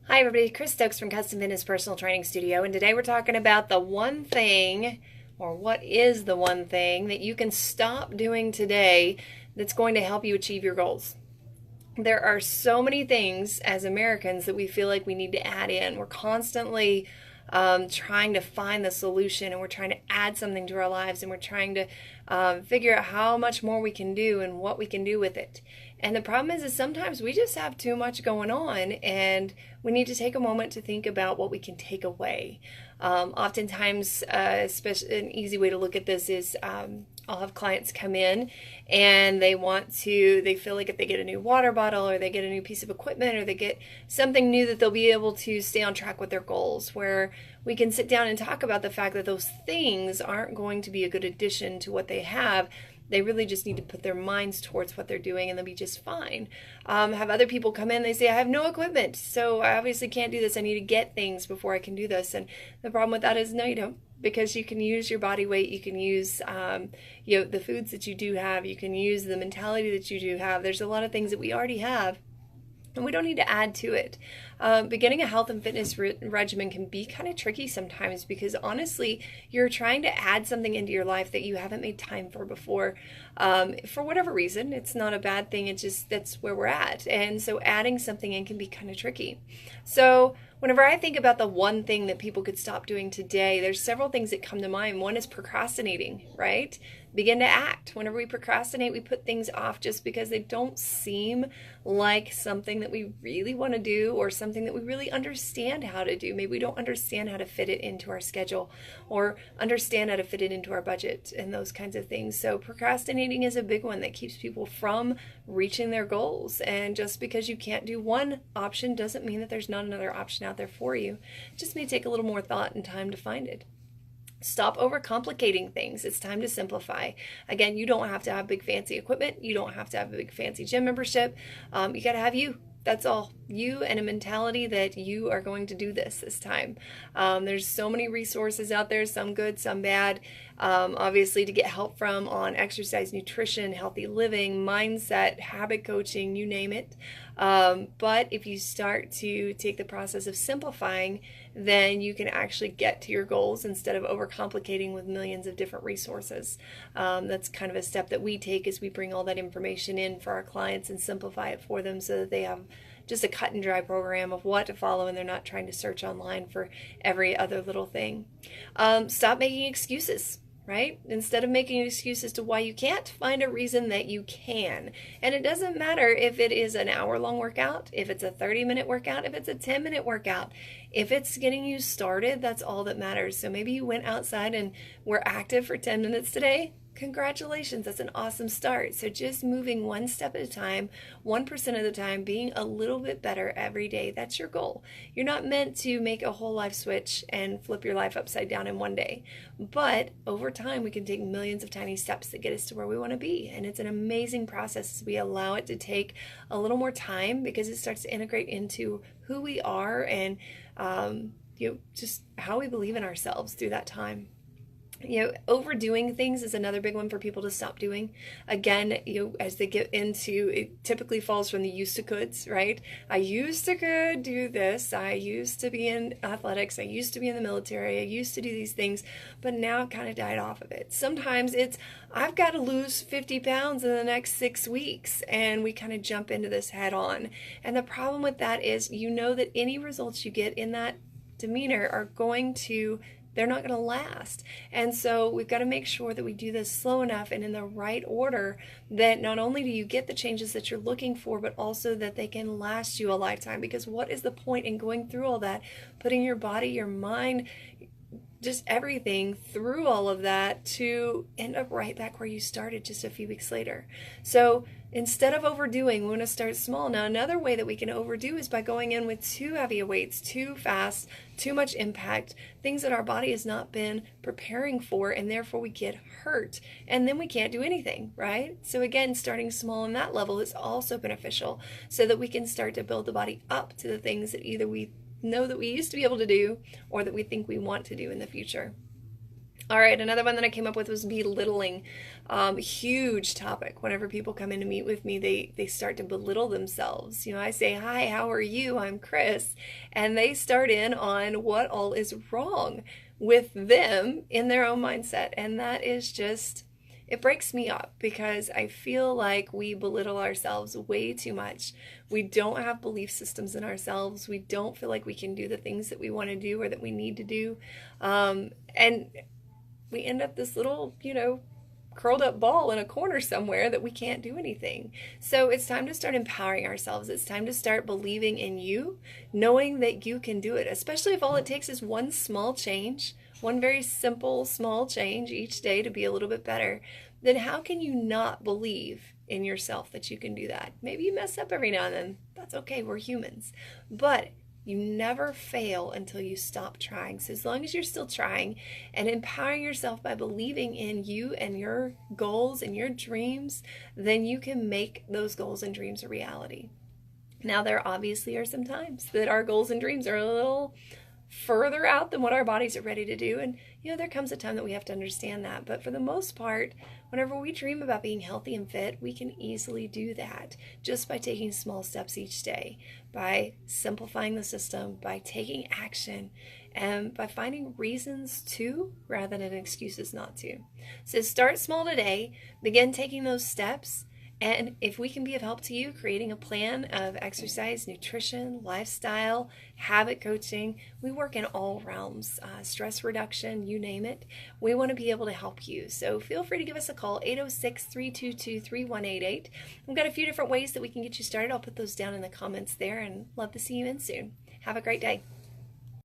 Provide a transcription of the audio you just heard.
Hi everybody, Chris Stokes from Custom Fitness Personal Training Studio, and today we're talking about the one thing, or what is the one thing that you can stop doing today that's going to help you achieve your goals. There are so many things as Americans that we feel like we need to add in. We're constantly trying to find the solution, and we're trying to add something to our lives, and we're trying to figure out how much more we can do and what we can do with it. And the problem is sometimes we just have too much going on, and we need to take a moment to think about what we can take away. Oftentimes, especially an easy way to look at this is I'll have clients come in and they feel like if they get a new water bottle or they get a new piece of equipment or they get something new that they'll be able to stay on track with their goals, where we can sit down and talk about the fact that those things aren't going to be a good addition to what they have. They really just need to put their minds towards what they're doing and they'll be just fine. Have other people come in, they say, I have no equipment, so I obviously can't do this. I need to get things before I can do this. And the problem with that is, no, you don't, because you can use your body weight, you can use the foods that you do have, you can use the mentality that you do have. There's a lot of things that we already have, and we don't need to add to it. Beginning a health and fitness regimen can be kind of tricky sometimes because honestly, you're trying to add something into your life that you haven't made time for before. For whatever reason, it's not a bad thing. It's just that's where we're at. And so adding something in can be kind of tricky. So whenever I think about the one thing that people could stop doing today, there's several things that come to mind. One is procrastinating, right? Begin to act. Whenever we procrastinate, we put things off just because they don't seem like something that we really want to do or something that we really understand how to do. Maybe we don't understand how to fit it into our schedule or understand how to fit it into our budget and those kinds of things. So procrastinating is a big one that keeps people from reaching their goals. And just because you can't do one option doesn't mean that there's not another option out there for you. It just may take a little more thought and time to find it. Stop overcomplicating things. It's time to simplify. Again, you don't have to have big fancy equipment. You don't have to have a big fancy gym membership. You got to have you. That's all. You and a mentality that you are going to do this time. There's so many resources out there, some good, some bad, obviously to get help from on exercise, nutrition, healthy living, mindset, habit coaching, you name it. But if you start to take the process of simplifying, then you can actually get to your goals instead of overcomplicating with millions of different resources. That's kind of a step that we take as we bring all that information in for our clients and simplify it for them so that they have just a cut and dry program of what to follow and they're not trying to search online for every other little thing. Stop making excuses. Right? Instead of making excuses as to why you can't, find a reason that you can. And it doesn't matter if it is an hour-long workout, if it's a 30-minute workout, if it's a 10-minute workout. If it's getting you started, that's all that matters. So maybe you went outside and were active for 10 minutes today. Congratulations, that's an awesome start. So just moving one step at a time, 1% of the time, being a little bit better every day, that's your goal. You're not meant to make a whole life switch and flip your life upside down in one day. But over time, we can take millions of tiny steps that get us to where we want to be. And it's an amazing process as we allow it to take a little more time because it starts to integrate into who we are and just how we believe in ourselves through that time. Overdoing things is another big one for people to stop doing. Again, as they get into, it typically falls from the used to coulds, right? I used to could do this. I used to be in athletics. I used to be in the military. I used to do these things, but now I've kind of died off of it. Sometimes it's, I've got to lose 50 pounds in the next 6 weeks, and we kind of jump into this head on. And the problem with that is, that any results you get in that demeanor are they're not going to last. And so we've got to make sure that we do this slow enough and in the right order that not only do you get the changes that you're looking for, but also that they can last you a lifetime. Because what is the point in going through all that, putting your body, your mind, just everything through all of that to end up right back where you started just a few weeks later? So instead of overdoing, we want to start small. Now, another way that we can overdo is by going in with too heavy weights, too fast, too much impact, things that our body has not been preparing for, and therefore we get hurt, and then we can't do anything, right? So again, starting small on that level is also beneficial so that we can start to build the body up to the things that either we know that we used to be able to do or that we think we want to do in the future. All right, another one that I came up with was belittling. Huge topic. Whenever people come in to meet with me, they start to belittle themselves. I say, "Hi, how are you? I'm Chris," and they start in on what all is wrong with them in their own mindset, and that is just, it breaks me up because I feel like we belittle ourselves way too much. We don't have belief systems in ourselves. We don't feel like we can do the things that we want to do or that we need to do, and we end up this little, curled up ball in a corner somewhere that we can't do anything. So it's time to start empowering ourselves. It's time to start believing in you, knowing that you can do it, especially if all it takes is one small change, one very simple, small change each day to be a little bit better. Then how can you not believe in yourself that you can do that? Maybe you mess up every now and then. That's okay. We're humans. But you never fail until you stop trying. So as long as you're still trying and empowering yourself by believing in you and your goals and your dreams, then you can make those goals and dreams a reality. Now, there obviously are some times that our goals and dreams are a little further out than what our bodies are ready to do. And, there comes a time that we have to understand that. But for the most part, whenever we dream about being healthy and fit, we can easily do that just by taking small steps each day, by simplifying the system, by taking action, and by finding reasons to rather than excuses not to. So start small today, begin taking those steps. And if we can be of help to you, creating a plan of exercise, nutrition, lifestyle, habit coaching, we work in all realms, stress reduction, you name it. We want to be able to help you. So feel free to give us a call, 806-322-3188. We've got a few different ways that we can get you started. I'll put those down in the comments there and love to see you in soon. Have a great day.